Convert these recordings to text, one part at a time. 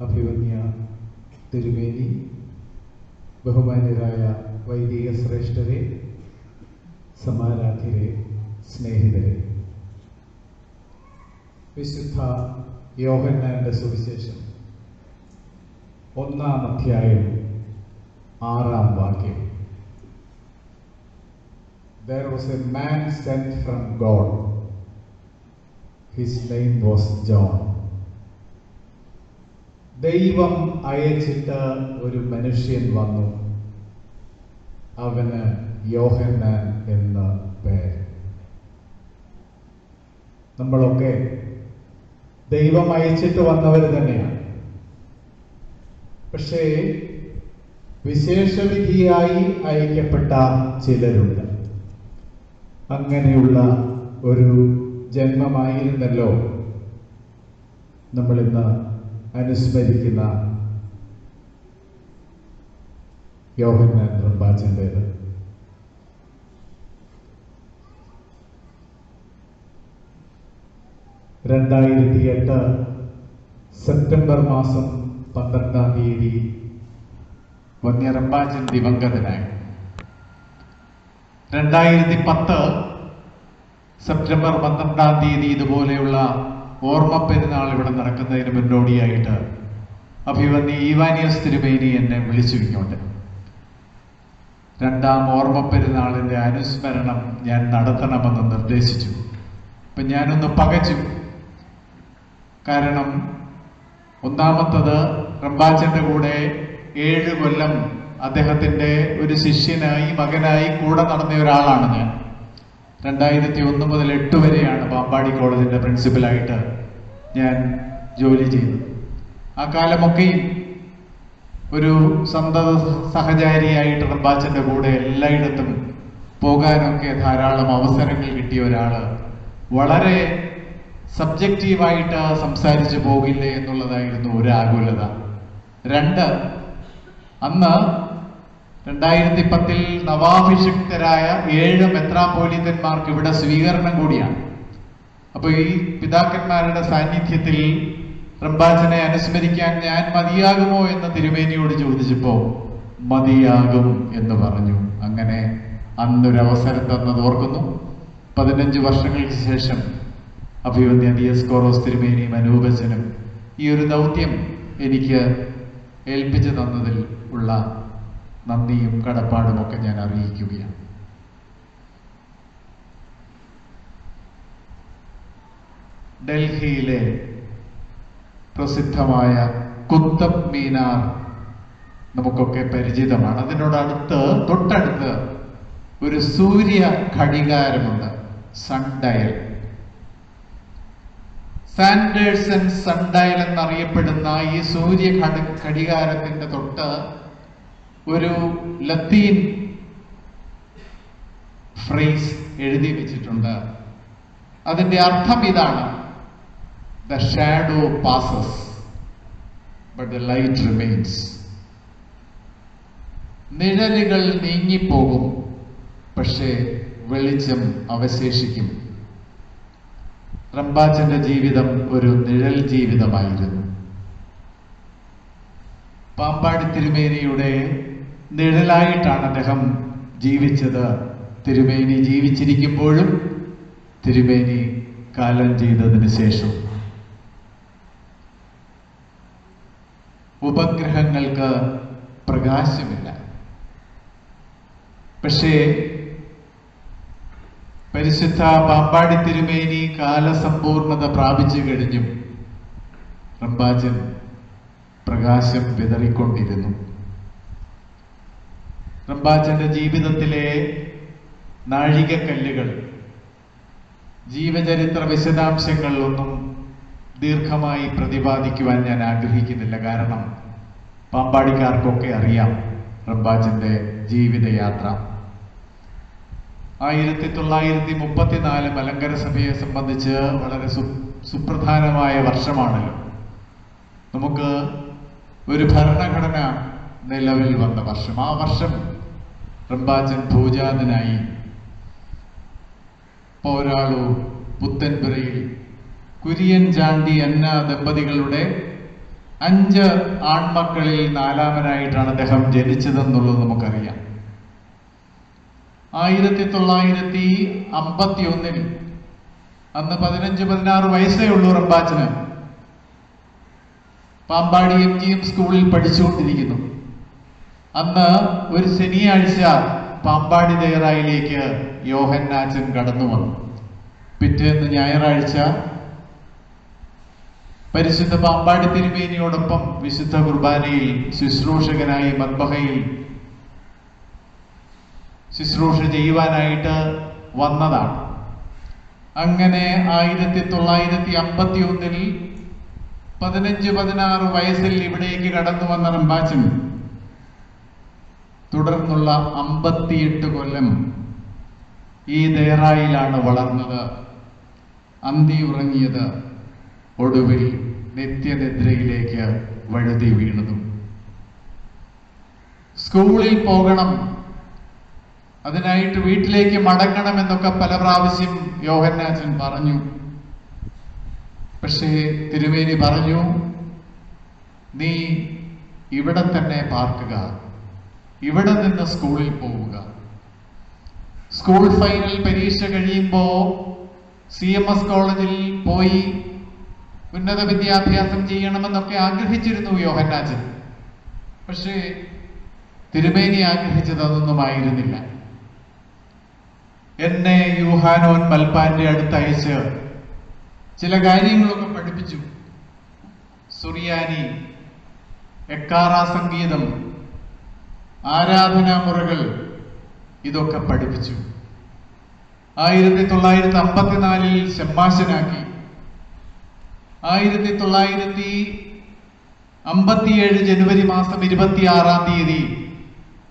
അഭിവന്യ തിരുമേനി, ബഹുമാന്യരായ വൈദിക ശ്രേഷ്ഠരെ, സമാരാധ്യരെ, സ്നേഹിതരെ, വിശുദ്ധ യോഹന്നാന്റെ സുവിശേഷം 1-ാം അധ്യായം 6-ാം വാക്യം. There was a man sent from God. His name was John. ദൈവം അയച്ചിട്ട് ഒരു മനുഷ്യൻ വന്നു, അവന് യോഹന്നാൻ എന്ന പേര്. നമ്മളൊക്കെ ദൈവം അയച്ചിട്ട് വന്നവർ തന്നെയാണ്. പക്ഷേ വിശേഷവിധിയായി അയക്കപ്പെട്ട ചിലരുണ്ട്. അങ്ങനെയുള്ള ഒരു ജന്മമായിരുന്നല്ലോ നമ്മളിന്ന് അനുസ്മരിക്കുന്ന യോഹന്നാൻ റമ്പാച്ചൻ്റേത്. സെപ്റ്റംബർ മാസം 12-ാം തീയതി വന്യ റമ്പാച്ചൻ ദിവംഗതനായി. 2010 സെപ്റ്റംബർ 12-ാം തീയതി ഇതുപോലെയുള്ള ഓർമ്മ പെരുന്നാൾ ഇവിടെ നടക്കുന്നതിന് മുന്നോടിയായിട്ട് അഭിവന്യ ഈവാനിയോസ് തിരുമേനി എന്നെ വിളിച്ചു ഇങ്ങോട്ട്. 2-ാം ഓർമ്മ പെരുന്നാളിൻ്റെ അനുസ്മരണം ഞാൻ നടത്തണമെന്ന് നിർദ്ദേശിച്ചു. അപ്പം ഞാനൊന്ന് പകച്ചു. കാരണം ഒന്നാമത്തത്, റമ്പാച്ചൻ്റെ കൂടെ 7 കൊല്ലം അദ്ദേഹത്തിൻ്റെ ഒരു ശിഷ്യനായി, മകനായി കൂടെ നടന്ന ഒരാളാണ് ഞാൻ. 2001 മുതൽ 8 വരെയാണ് പാമ്പാടി കോളേജിൻ്റെ പ്രിൻസിപ്പലായിട്ട് ഞാൻ ജോലി ചെയ്തത്. ആ കാലമൊക്കെയും ഒരു സന്തത സഹചാരിയായിട്ട് റമ്പാച്ചൻ്റെ കൂടെ എല്ലായിടത്തും പോകാനൊക്കെ ധാരാളം അവസരങ്ങൾ കിട്ടിയ ഒരാൾ. വളരെ സബ്ജക്റ്റീവായിട്ട് സംസാരിച്ചു പോകില്ലേ എന്നുള്ളതായിരുന്നു ഒരു ആകുലത. 2, അന്ന് 2010 നവാഭിഷിക്തരായ 7 മെത്രാപ്പോലീത്തന്മാർക്ക് ഇവിടെ സ്വീകരണം കൂടിയാണ്. അപ്പോൾ ഈ പിതാക്കന്മാരുടെ സാന്നിധ്യത്തിൽ റമ്പാച്ചനെ അനുസ്മരിക്കാൻ ഞാൻ മതിയാകുമോ എന്ന് തിരുമേനിയോട് ചോദിച്ചപ്പോൾ മതിയാകും എന്ന് പറഞ്ഞു. അങ്ങനെ അന്നൊരവസരം തന്നത് ഓർക്കുന്നു. 15 വർഷങ്ങൾക്ക് ശേഷം അഭിവന്യ ദിയസ്കോറോസ് തിരുമേനിയും അനൂപച്ചനും ഈ ഒരു ദൗത്യം എനിക്ക് ഏൽപ്പിച്ചു തന്നതിൽ ഉള്ള നന്ദിയും കടപ്പാടുമൊക്കെ ഞാൻ അറിയിക്കുകയാണ്. ഡൽഹിയിലെ പ്രസിദ്ധമായ കുത്തബ് മീനാർ നമുക്കൊക്കെ പരിചിതമാണ്. തൊട്ടടുത്ത് ഒരു സൂര്യ ഘടികാരമുണ്ട്, സൺഡയൽ. സാൻഡേഴ്സൺ സൺഡയൽ എന്നറിയപ്പെടുന്ന ഈ സൂര്യ ഘടികാരത്തിന്റെ തൊട്ട് ഒരു ലത്തീൻ ഫ്രേസ് എഴുതി വെച്ചിട്ടുണ്ട്. അതിന്റെ അർത്ഥം ഇതാണ്: the shadow passes but the light remains. നിഴലുകൾ നീങ്ങിപ്പോകും, പക്ഷേ വെളിച്ചം അവശേഷിക്കും. റമ്പാച്ചന്റെ ജീവിതം ഒരു നിഴൽ ജീവിതമായിരുന്നു. പാമ്പാടി തിരുമേനിയുടെ നിഴലായിട്ടാണ് അദ്ദേഹം ജീവിച്ചത്. തിരുമേനി ജീവിച്ചിരിക്കുമ്പോഴും തിരുമേനി കാലം ചെയ്തതിന് ശേഷം. ഉപഗ്രഹങ്ങൾക്ക് പ്രകാശമില്ല, പക്ഷേ പരിശുദ്ധ പാമ്പാടി തിരുമേനി കാലസമ്പൂർണത പ്രാപിച്ചു കഴിഞ്ഞും റമ്പാച്ചൻ പ്രകാശം വിതറിക്കൊണ്ടിരുന്നു. റമ്പാച്ചന്റെ ജീവിതത്തിലെ നാഴികക്കല്ലുകൾ, ജീവചരിത്ര വിശദാംശങ്ങൾ ഒന്നും ദീർഘമായി പ്രതിപാദിക്കുവാൻ ഞാൻ ആഗ്രഹിക്കുന്നില്ല. കാരണം പാമ്പാടിക്കാർക്കൊക്കെ അറിയാം റമ്പാച്ചന്റെ ജീവിതയാത്ര. 1934 മലങ്കര സഭയെ സംബന്ധിച്ച് വളരെ സുപ്രധാനമായ വർഷമാണല്ലോ. നമുക്ക് ഒരു ഭരണഘടന നിലവിൽ വന്ന വർഷം. ആ വർഷം റമ്പാച്ചൻ ഭൂജാതനായി. പൗരാളൂർ പുത്തൻപുരയിൽ കുര്യൻ ചാണ്ടി അന്ന ദമ്പതികളുടെ 5 ആൺമക്കളിൽ 4-മനായിട്ടാണ് അദ്ദേഹം ജനിച്ചതെന്നുള്ളത് നമുക്കറിയാം. 1951 അന്ന് 15-16 വയസ്സേ ഉള്ളൂ റമ്പാച്ചന്. പാമ്പാടി MGM സ്കൂളിൽ പഠിച്ചുകൊണ്ടിരിക്കുന്നു. അന്ന് ഒരു ശനിയാഴ്ച പാമ്പാടി ദേറായിലേക്ക് യോഹന്നാച്ചൻ കടന്നു വന്നു. പിറ്റേന്ന് ഞായറാഴ്ച പരിശുദ്ധ പാമ്പാടി തിരുമേനിയോടൊപ്പം വിശുദ്ധ കുർബാനയിൽ ശുശ്രൂഷകനായി മദ്ബഹയിൽ ശുശ്രൂഷ ചെയ്യുവാനായിട്ട് വന്നതാണ്. അങ്ങനെ 1951 15-16 വയസ്സിൽ ഇവിടേക്ക് കടന്നു വന്ന റമ്പാച്ചൻ തുടർന്നുള്ള 58 കൊല്ലം ഈ ദേറായിലാണ് വളർന്നത്, അന്തി ഉറങ്ങിയത്, ഒടുവിൽ നിത്യനിദ്രയിലേക്ക് വഴുതി വീണതും. സ്കൂളിൽ പോകണം, അതിനായിട്ട് വീട്ടിലേക്ക് മടങ്ങണമെന്നൊക്കെ പല പ്രാവശ്യം യോഹന്നാച്ചൻ പറഞ്ഞു. പക്ഷേ തിരുമേനി പറഞ്ഞു, നീ ഇവിടെ തന്നെ പാർക്കുക, ഇവിടെ നിന്ന് സ്കൂളിൽ പോവുക. സ്കൂൾ ഫൈനൽ പരീക്ഷ കഴിയുമ്പോൾ CMS കോളേജിൽ പോയി ഉന്നത വിദ്യാഭ്യാസം ചെയ്യണമെന്നൊക്കെ ആഗ്രഹിച്ചിരുന്നു യോഹന്നാച്ചൻ. പക്ഷേ തിരുമേനി ആഗ്രഹിച്ചത് അതൊന്നുമായിരുന്നില്ല. എന്നെ യൂഹാനോൻ മൽപ്പാന്റെ അടുത്ത് അയച്ച് ചില കാര്യങ്ങളൊക്കെ പഠിപ്പിച്ചു. സുറിയാനി, എക്കാറ സംഗീതം, ആരാധനാമുറകൾ, ഇതൊക്കെ പഠിപ്പിച്ചു. 1954 ഷമ്മാശനാക്കി. 1957 ജനുവരി മാസം 26-ാം തീയതി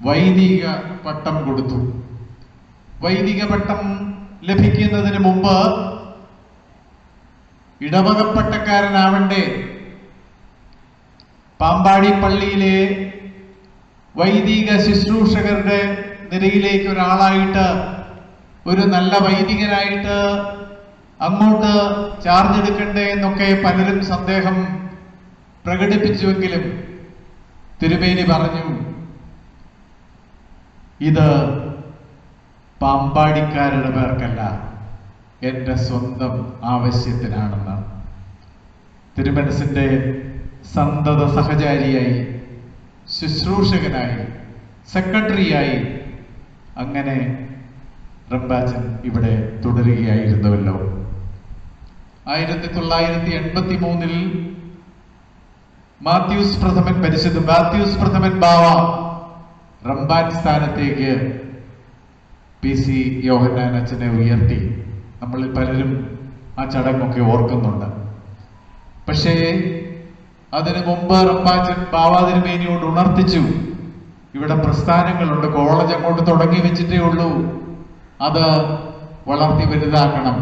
വൈദിക പട്ടം കൊടുത്തു. വൈദിക പട്ടം ലഭിക്കുന്നതിന് മുമ്പ് ഇടവകപ്പട്ടക്കാരനാവണ്ടേ? പാമ്പാടി പള്ളിയിലെ വൈദിക ശുശ്രൂഷകരുടെ നിരയിലേക്ക് ഒരാളായിട്ട്, ഒരു നല്ല വൈദികനായിട്ട് അങ്ങോട്ട് ചാർജ് എടുക്കണ്ടേ എന്നൊക്കെ പലരും സന്ദേഹം പ്രകടിപ്പിച്ചുവെങ്കിലും തിരുമേനി പറഞ്ഞു, ഇത് പാമ്പാടിക്കാരുടെ പേർക്കല്ല, എൻ്റെ സ്വന്തം ആവശ്യത്തിനാണെന്ന്. തിരുമനസിന്റെ സന്തത സഹചാരിയായി, ശുശ്രൂഷകനായി, സെക്രട്ടറിയായി അങ്ങനെ റമ്പാച്ചൻ ഇവിടെ തുടരുകയായിരുന്നുവല്ലോ. 1983 മാത്യൂസ് പ്രഥമൻ, പരിശുദ്ധ മാത്യൂസ് പ്രഥമൻ ബാവ റമ്പാൻ സ്ഥാനത്തേക്ക് PC യോഹന്നാൻ അച്ഛനെ ഉയർത്തി. നമ്മളിൽ പലരും ആ ചടങ്ങൊക്കെ ഓർക്കുന്നുണ്ട്. പക്ഷേ അതിനു മുമ്പ് റമ്പാച്ചൻ ബാവ തിരുമേനിയോട് ഉണർത്തിച്ചു, ഇവിടെ പ്രസ്ഥാനങ്ങളുണ്ട്, കോളേജ് അങ്ങോട്ട് തുടങ്ങി വെച്ചിട്ടേ ഉള്ളൂ, അത് വളർത്തി വലുതാക്കണം.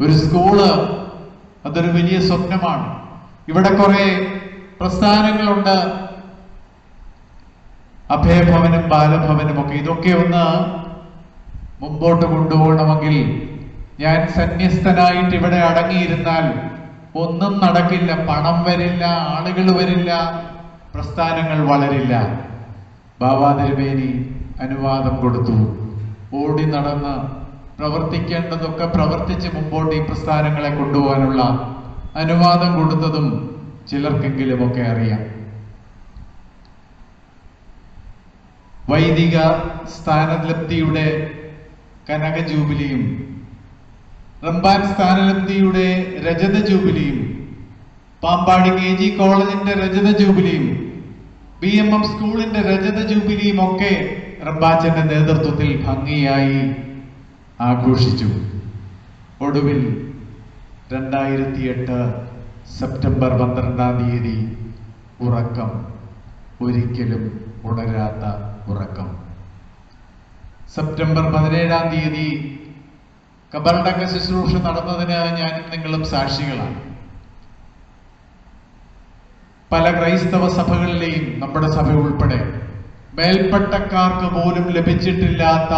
ഒരു സ്കൂള്, അതൊരു വലിയ സ്വപ്നമാണ്. ഇവിടെ കുറെ പ്രസ്ഥാനങ്ങളുണ്ട്, അഭയഭവനും ബാലഭവനും ഒക്കെ. ഇതൊക്കെ ഒന്ന് മുമ്പോട്ട് കൊണ്ടുപോകണമെങ്കിൽ ഞാൻ സന്യസ്തനായിട്ട് ഇവിടെ അടങ്ങിയിരുന്നാൽ ഒന്നും നടക്കില്ല. പണം വരില്ല, ആളുകൾ വരില്ല, പ്രസ്ഥാനങ്ങൾ വളരില്ല. ബാവാ തിരുമേനി അനുവാദം കൊടുത്തു. ഓടി നടന്ന് പ്രവർത്തിക്കേണ്ടതൊക്കെ പ്രവർത്തിച്ച് മുമ്പോട്ട് ഈ പ്രസ്ഥാനങ്ങളെ കൊണ്ടുപോകാനുള്ള അനുവാദം കൊടുത്തതും ചിലർക്കെങ്കിലുമൊക്കെ അറിയാം. വൈദിക സ്ഥാനലബ്ധിയുടെ കനക ജൂബിലിയും റമ്പാൻ സ്ഥാനലബ്ധിയുടെ രജത ജൂബിലിയും പാമ്പാടി KG കോളേജിന്റെ രജത ജൂബിലിയും BMM സ്കൂളിന്റെ രജത ജൂബിലിയും ഒക്കെ റമ്പാച്ചന്റെ നേതൃത്വത്തിൽ ഭംഗിയായി ആഘോഷിച്ചു. ഒടുവിൽ 2008 സെപ്റ്റംബർ 12-ാം തീയതി ഉറക്കം, ഒരിക്കലും ഉണരാത്ത ഉറക്കം. സെപ്റ്റംബർ 17-ാം തീയതി കബറടക്ക ശുശ്രൂഷ നടന്നതിന് ഞാനും നിങ്ങളും സാക്ഷികളാണ്. പല ക്രൈസ്തവ സഭകളിലെയും നമ്മുടെ സഭ ഉൾപ്പെടെ മേൽപ്പട്ടക്കാർക്ക് പോലും ലഭിച്ചിട്ടില്ലാത്ത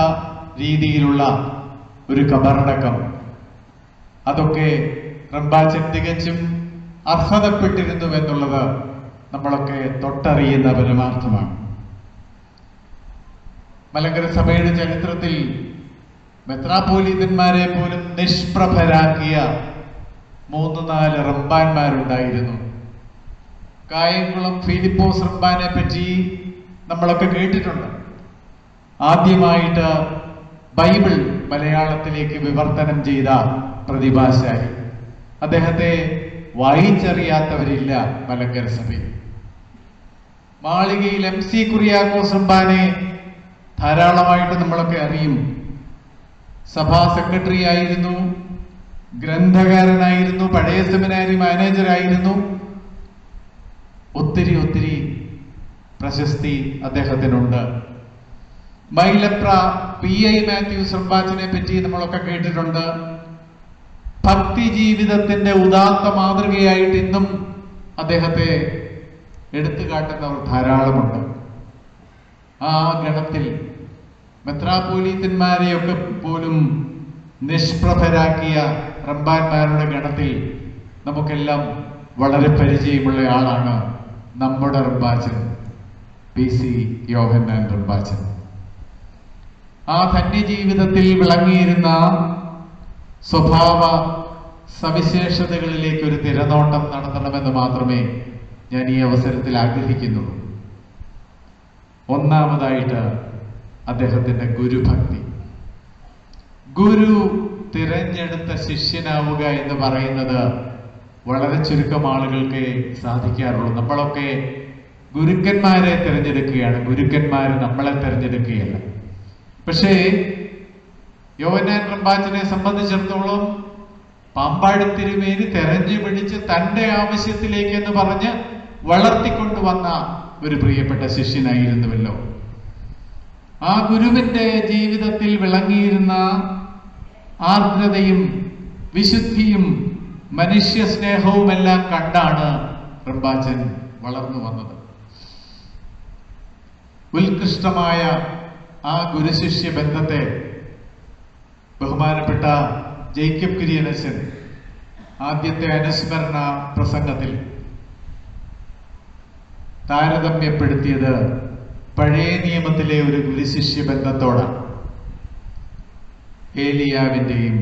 രീതിയിലുള്ള ഒരു കബറടക്കം, അതൊക്കെ റമ്പാച്ചൻ തികച്ചും അർഹതപ്പെട്ടിരുന്നു എന്നുള്ളത് നമ്മളൊക്കെ തൊട്ടറിയുന്ന പരമാർത്ഥമാണ്. മലങ്കര സഭയുടെ ചരിത്രത്തിൽ മെത്രാപ്പോലീത്തന്മാരെ പോലും നിഷ്പ്രഭരാക്കിയ 3-4 റമ്പാന്മാരുണ്ടായിരുന്നു. കായംകുളം ഫിലിപ്പോസ് റമ്പാനെ പറ്റി നമ്മളൊക്കെ കേട്ടിട്ടുണ്ട്. ആദ്യമായിട്ട് ബൈബിൾ മലയാളത്തിലേക്ക് വിവർത്തനം ചെയ്ത പ്രതിഭാശാലി. അദ്ദേഹത്തെ വായിച്ചറിയാത്തവരില്ല മലങ്കര സഭയിൽ. മാളികയിൽ MC കുറിയാക്കോസ് റമ്പാനെ ധാരാളമായിട്ട് നമ്മളൊക്കെ അറിയും. സഭാ സെക്രട്ടറി ആയിരുന്നു, ഗ്രന്ഥകാരനായിരുന്നു, പഴയ സെമിനാരി മാനേജറായിരുന്നു. ഒത്തിരി പ്രശസ്തി അദ്ദേഹത്തിനുണ്ട്. മൈലപ്ര PI മാത്യൂസ് റമ്പാച്ചനെ പറ്റി നമ്മളൊക്കെ കേട്ടിട്ടുണ്ട്. ഭക്തി ജീവിതത്തിന്റെ ഉദാത്ത മാതൃകയായിട്ട് ഇന്നും അദ്ദേഹത്തെ എടുത്തു കാട്ടുന്നവർ ധാരാളമുണ്ട്. ആ ഗണത്തിൽ മെത്രാപ്പോലീത്തന്മാരെയൊക്കെ പോലും നിഷ്പ്രഭരാക്കിയ റമ്പാന്മാരുടെ ഗണത്തിൽ നമുക്കെല്ലാം വളരെ പരിചയമുള്ള ആളാണ് നമ്മുടെ റമ്പാച്ചൻ, PC യോഹന്നാൻ റമ്പാച്ചൻ. ആ ധന്യജീവിതത്തിൽ വിളങ്ങിയിരുന്ന സ്വഭാവ സവിശേഷതകളിലേക്ക് ഒരു തിരനോട്ടം നടത്തണമെന്ന് മാത്രമേ ഞാൻ ഈ അവസരത്തിൽ ആഗ്രഹിക്കുന്നുള്ളൂ. ഒന്നാമതായിട്ട് അദ്ദേഹത്തിന്റെ ഗുരുഭക്തി. ഗുരു തിരഞ്ഞെടുത്ത ശിഷ്യനാവുക എന്ന് പറയുന്നത് വളരെ ചുരുക്കം ആളുകൾക്ക് സാധിക്കാറുള്ളൂ. നമ്മളൊക്കെ ഗുരുക്കന്മാരെ തിരഞ്ഞെടുക്കുകയാണ്, ഗുരുക്കന്മാർ നമ്മളെ തിരഞ്ഞെടുക്കുകയല്ല. പക്ഷേ യോഹന്നാൻ റമ്പാച്ചനെ സംബന്ധിച്ചിടത്തോളം പാമ്പാടി തിരുമേനി തെരഞ്ഞു പിടിച്ച് തന്റെ ആവശ്യത്തിലേക്ക് എന്ന് പറഞ്ഞ് വളർത്തിക്കൊണ്ടുവന്ന ഒരു പ്രിയപ്പെട്ട ശിഷ്യനായിരുന്നുവല്ലോ. ആ ഗുരുവിന്റെ ജീവിതത്തിൽ വിളങ്ങിയിരുന്ന ആർദ്രതയും വിശുദ്ധിയും മനുഷ്യ സ്നേഹവുമെല്ലാം കണ്ടാണ് റമ്പാച്ചൻ വളർന്നു വന്നത്. ഉത്കൃഷ്ടമായ ആ ഗുരുശിഷ്യ ബന്ധത്തെ ബഹുമാനപ്പെട്ട ജേക്കബ് കുര്യനച്ചൻ ആദ്യത്തെ അനുസ്മരണ പ്രസംഗത്തിൽ താരതമ്യപ്പെടുത്തിയത് പഴയ നിയമത്തിലെ ഒരു ഗുരുശിഷ്യ ബന്ധത്തോടാണ്. ഏലിയാവിന്റെയും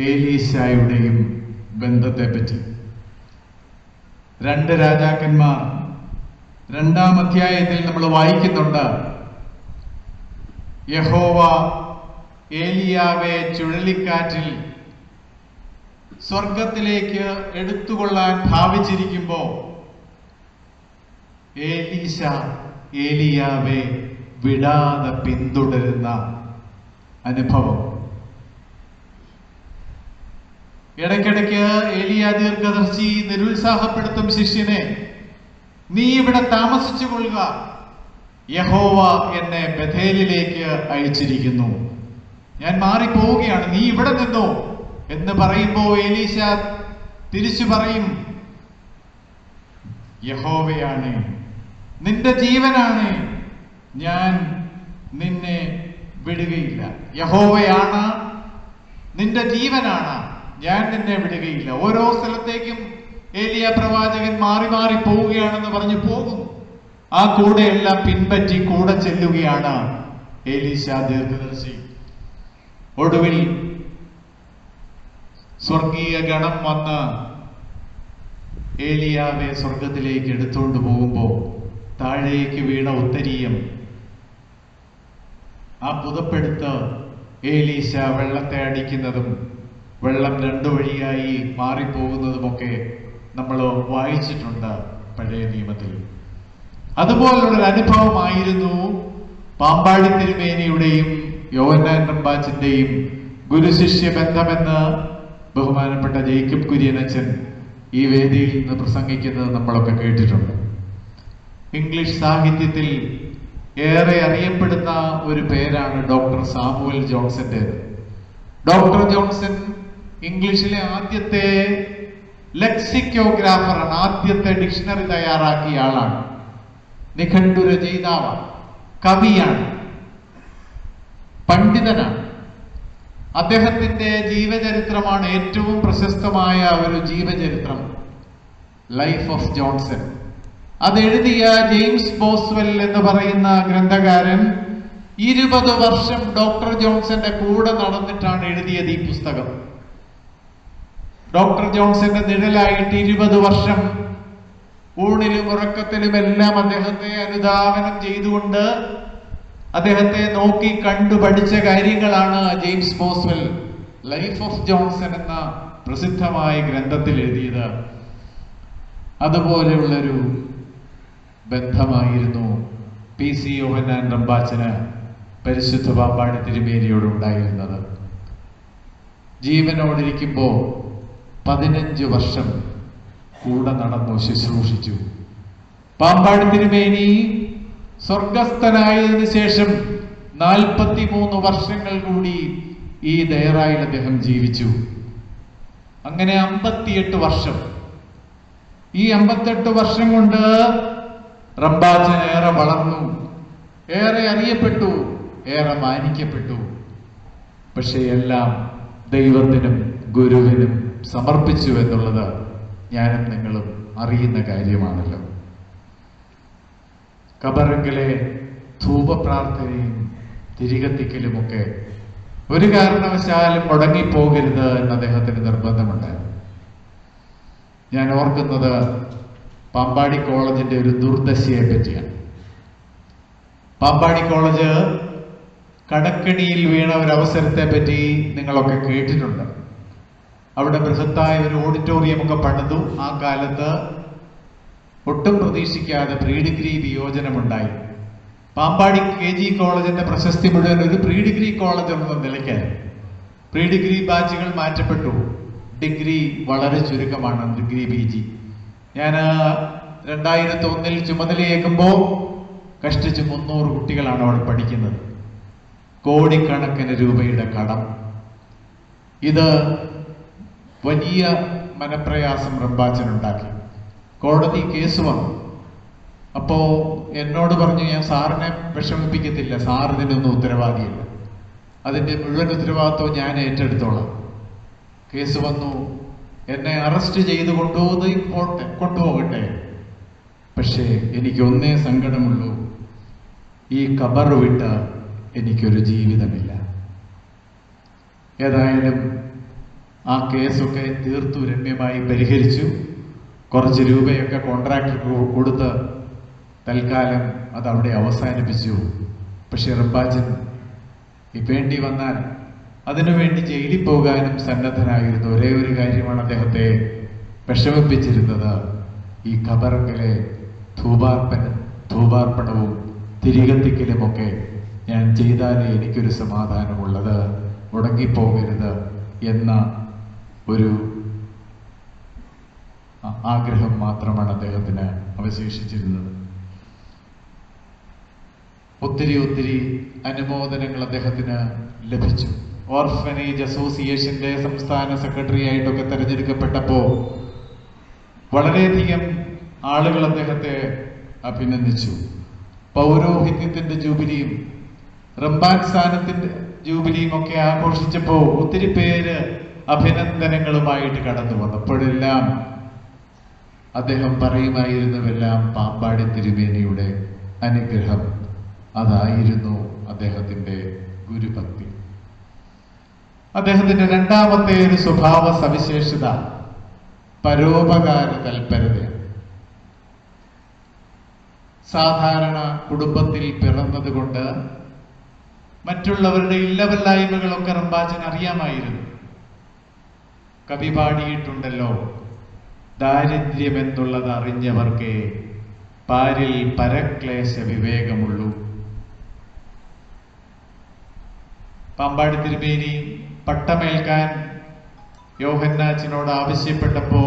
ഏലീശായുടെയും ബന്ധത്തെ പറ്റി. 2 രാജാക്കന്മാർ 2-ാം അധ്യായത്തിൽ നമ്മൾ വായിക്കുന്നുണ്ട്. യഹോവ ഏലിയാവെ ചുഴലിക്കാറ്റിൽ സ്വർഗത്തിലേക്ക് എടുത്തുകൊള്ളാൻ ഭാവിച്ചിരിക്കുമ്പോ ഏലീശ ഏലിയാവെ വിടാതെ പിന്തുടരുന്ന അനുഭവം. ഇടയ്ക്കിടയ്ക്ക് ഏലിയ ദീർഘദർശി നിരുത്സാഹപ്പെടുത്തും ശിഷ്യനെ, നീ ഇവിടെ താമസിച്ചു കൊള്ളുക, യഹോവ എന്നെ ബഥേലിലേക്ക് അയച്ചിരിക്കുന്നു, ഞാൻ മാറിപ്പോവുകയാണ്, നീ ഇവിടെ നിന്നോ എന്ന് പറയുമ്പോ എലീശ തിരിച്ചു പറയും, യഹോവയാണ്, നിന്റെ ജീവനാണ്, ഞാൻ നിന്നെ വിടുകയില്ല. യഹോവയാണ്, നിന്റെ ജീവനാണ്, ഞാൻ നിന്നെ വിടുകയില്ല. ഓരോ സ്ഥലത്തേക്കും ഏലിയ പ്രവാചകൻ മാറി മാറി പോവുകയാണെന്ന് പറഞ്ഞു പോകും. ആ കൂടെ എല്ലാം പിൻപറ്റി കൂടെ ചെല്ലുകയാണ് എലീശ ദീർഘദർശി. ഒടുവിൽ സ്വർഗീയ ഗണം വന്ന് ഏലിയാവെ സ്വർഗത്തിലേക്ക് എടുത്തുകൊണ്ട് പോകുമ്പോ താഴേക്ക് വീണ ഉത്തരീയം, ആ പുതപ്പെടുത്ത് ഏലീശ വെള്ളത്തെ അടിക്കുന്നതും വെള്ളം 2 വഴിയായി മാറിപ്പോകുന്നതുമൊക്കെ നമ്മൾ വായിച്ചിട്ടുണ്ട് പഴയ നിയമത്തിൽ. അതുപോലുള്ളൊരു അനുഭവമായിരുന്നു പാമ്പാടി തിരുമേനിയുടെയും യോഹന്നാൻ റമ്പാച്ചന്റെയും ഗുരുശിഷ്യ ബന്ധമെന്ന് ബഹുമാനപ്പെട്ട ജേക്കബ് കുര്യനച്ചൻ ഈ വേദിയിൽ നിന്ന് പ്രസംഗിക്കുന്നത് നമ്മളൊക്കെ കേട്ടിട്ടുണ്ട്. ഇംഗ്ലീഷ് സാഹിത്യത്തിൽ ഏറെ അറിയപ്പെടുന്ന ഒരു പേരാണ് ഡോക്ടർ സാമുവൽ ജോൺസന്റേത്. ഡോക്ടർ ജോൺസൺ ഇംഗ്ലീഷിലെ ആദ്യത്തെ ലെക്സിക്കോഗ്രാഫറാണ്, ആദ്യത്തെ ഡിക്ഷണറി തയ്യാറാക്കിയ ആളാണ്, നിഘണ്ടു രചയിതാവാണ്, കവിയാണ്, പണ്ഡിതനാണ്. അദ്ദേഹത്തിന്റെ ജീവചരിത്രമാണ് ഏറ്റവും പ്രശസ്തമായ ഒരു ജീവചരിത്രം, ലൈഫ് ഓഫ് ജോൺസൺ. അതെഴുതിയ ജെയിംസ് ബോസ്വെൽ എന്ന് പറയുന്ന ഗ്രന്ഥകാരൻ 20 വർഷം ഡോക്ടർ ജോൺസന്റെ കൂടെ നടന്നിട്ടാണ് എഴുതിയത് ഈ പുസ്തകം. ഡോക്ടർ ജോൺസന്റെ നിഴലായിട്ട് 20 വർഷം ഊണിലും ഉറക്കത്തിലും എല്ലാം അദ്ദേഹത്തെ അനുധാവനം ചെയ്തുകൊണ്ട് അദ്ദേഹത്തെ നോക്കി കണ്ടു പഠിച്ച കാര്യങ്ങളാണ് James Boswell life of Johnson എന്ന പ്രസിദ്ധമായ ഗ്രന്ഥത്തിൽ എഴുതിയത്. അതുപോലെയുള്ളൊരു ബന്ധമായിരുന്നു PC യോഹന്നാൻ റമ്പാച്ചന് പരിശുദ്ധ പാമ്പാടി തിരുമേനിയോട് ഉണ്ടായിരുന്നത്. ജീവനോടിരിക്കുമ്പോൾ 15 വർഷം കൂടെ നടന്നു ശുശ്രൂഷിച്ചു. പാമ്പാടി തിരുമേനി സ്വർഗസ്ഥനായതിനു ശേഷം 43 വർഷങ്ങൾ കൂടി ഈ ദയറായിൽ അദ്ദേഹം ജീവിച്ചു. അങ്ങനെ 58 വർഷം. ഈ 58 വർഷം കൊണ്ട് റമ്പാച്ചൻ ഏറെ വളർന്നു, ഏറെ അറിയപ്പെട്ടു, ഏറെ മാനിക്കപ്പെട്ടു. പക്ഷെ എല്ലാം ദൈവത്തിനും ഗുരുവിനും സമർപ്പിച്ചു എന്നുള്ളത് ഞാനും നിങ്ങളും അറിയുന്ന കാര്യമാണല്ലോ. ഖബറിങ്കിലെ ധൂപപ്രാർത്ഥനയും തിരികത്തിക്കലുമൊക്കെ ഒരു കാരണവശാലും മുടങ്ങിപ്പോകരുത് എന്ന് അദ്ദേഹത്തിന് നിർബന്ധമുണ്ടായിരുന്നു. ഞാൻ ഓർക്കുന്നത് പാമ്പാടി കോളേജിന്റെ ഒരു ദുർദശയെ പറ്റിയാണ്. പാമ്പാടി കോളേജ് കടക്കണിയിൽ വീണ ഒരു അവസരത്തെ പറ്റി നിങ്ങളൊക്കെ കേട്ടിട്ടുണ്ട്. അവിടെ ബൃഹത്തായ ഒരു ഓഡിറ്റോറിയം ഒക്കെ പണിതു. ആ കാലത്ത് ഒട്ടും പ്രതീക്ഷിക്കാതെ പ്രീ ഡിഗ്രി വിയോജനമുണ്ടായി. പാമ്പാടി KG കോളേജിന്റെ പ്രശസ്തി മുഴുവൻ ഒരു പ്രീ ഡിഗ്രി കോളേജ് എന്ന നിലയ്ക്കായിരുന്നു. പ്രീ ഡിഗ്രി ബാച്ചുകൾ മാറ്റപ്പെട്ടു. ഡിഗ്രി വളരെ ചുരുക്കമാണ്, ഡിഗ്രി PG. ഞാൻ 2001 ചുമതലയേക്കുമ്പോൾ കഷ്ടിച്ച് 300 കുട്ടികളാണ് അവിടെ പഠിക്കുന്നത്. കോടിക്കണക്കിന് രൂപയുടെ കടം. ഇത് വലിയ മനപ്രയാസം റമ്പാച്ചനുണ്ടാക്കി. കോടതി കേസ് വന്നു. അപ്പോ എന്നോട് പറഞ്ഞു, ഞാൻ സാറിനെ വിഷമിപ്പിക്കത്തില്ല, സാർ ഇതിനൊന്നും ഉത്തരവാദിയല്ല, അതിന്റെ മുഴുവൻ ഉത്തരവാദിത്വം ഞാൻ ഏറ്റെടുത്തോളാം. കേസ് വന്നു, എന്നെ അറസ്റ്റ് ചെയ്ത് കൊണ്ടുപോകട്ടെ. പക്ഷേ എനിക്കൊന്നേ സങ്കടമുള്ളൂ, ഈ ഖബർ വിട്ട് എനിക്കൊരു ജീവിതമില്ല. ഏതായാലും ആ കേസൊക്കെ തീർത്തു രമ്യമായി പരിഹരിച്ചു. കുറച്ച് രൂപയൊക്കെ കോൺട്രാക്ടർക്ക് കൊടുത്ത് തൽക്കാലം അതവിടെ അവസാനിപ്പിച്ചു. പക്ഷെ റമ്പാച്ചൻ വേണ്ടി വന്നാൽ അതിനുവേണ്ടി ജയിലിൽ പോകാനും സന്നദ്ധനായിരുന്നു. ഒരേ ഒരു കാര്യമാണ് അദ്ദേഹത്തെ വിഷമിപ്പിച്ചിരുന്നത്, ഈ ഖബറിലെ ധൂപാർപ്പണവും തിരികത്തിക്കലുമൊക്കെ ഞാൻ ചെയ്താലേ എനിക്കൊരു സമാധാനമുള്ളത്, മുടങ്ങിപ്പോകരുത് എന്ന ഒരു ആഗ്രഹം മാത്രമാണ് അദ്ദേഹത്തിന് അവശേഷിച്ചിരുന്നത്. ഒത്തിരി അനുമോദനങ്ങൾ അദ്ദേഹത്തിന് ലഭിച്ചു. ഓർഫനേജ് അസോസിയേഷന്റെ സംസ്ഥാന സെക്രട്ടറി ആയിട്ടൊക്കെ തെരഞ്ഞെടുക്കപ്പെട്ടപ്പോൾ വളരെയധികം ആളുകൾ അദ്ദേഹത്തെ അഭിനന്ദിച്ചു. പൗരോഹിത്യത്തിന്റെ ജൂബിലിയും റംബാൻ സ്ഥാനത്തിന്റെ ജൂബിലിയും ഒക്കെ ആഘോഷിച്ചപ്പോൾ ഒത്തിരി പേര് അഭിനന്ദനങ്ങളുമായിട്ട് കടന്നു വന്നപ്പോഴെല്ലാം അദ്ദേഹം പറയുമായിരുന്നുവെല്ലാം പാമ്പാടി തിരുമേനിയുടെ അനുഗ്രഹം, അതായിരുന്നു അദ്ദേഹത്തിന്റെ ഗുരുഭക്തി. അദ്ദേഹത്തിന്റെ രണ്ടാമത്തെ ഒരു സ്വഭാവ സവിശേഷത പരോപകാര തൽപരതയാണ്. സാധാരണ കുടുംബത്തിൽ പിറന്നതുകൊണ്ട് മറ്റുള്ളവരുടെ ഇല്ലവല്ലായ്മകളൊക്കെ റമ്പാച്ചൻ അറിയാമായിരുന്നു. കവി പാടിയിട്ടുണ്ടല്ലോ, ദാരിദ്ര്യമെന്നുള്ളത് അറിഞ്ഞവർക്കേ പാരിൽ പരക്ലേശ വിവേകമുള്ളൂ. പാമ്പാടി തിരുമേനി പട്ടമേൽക്കാൻ യോഹന്നാച്ചനോട് ആവശ്യപ്പെട്ടപ്പോ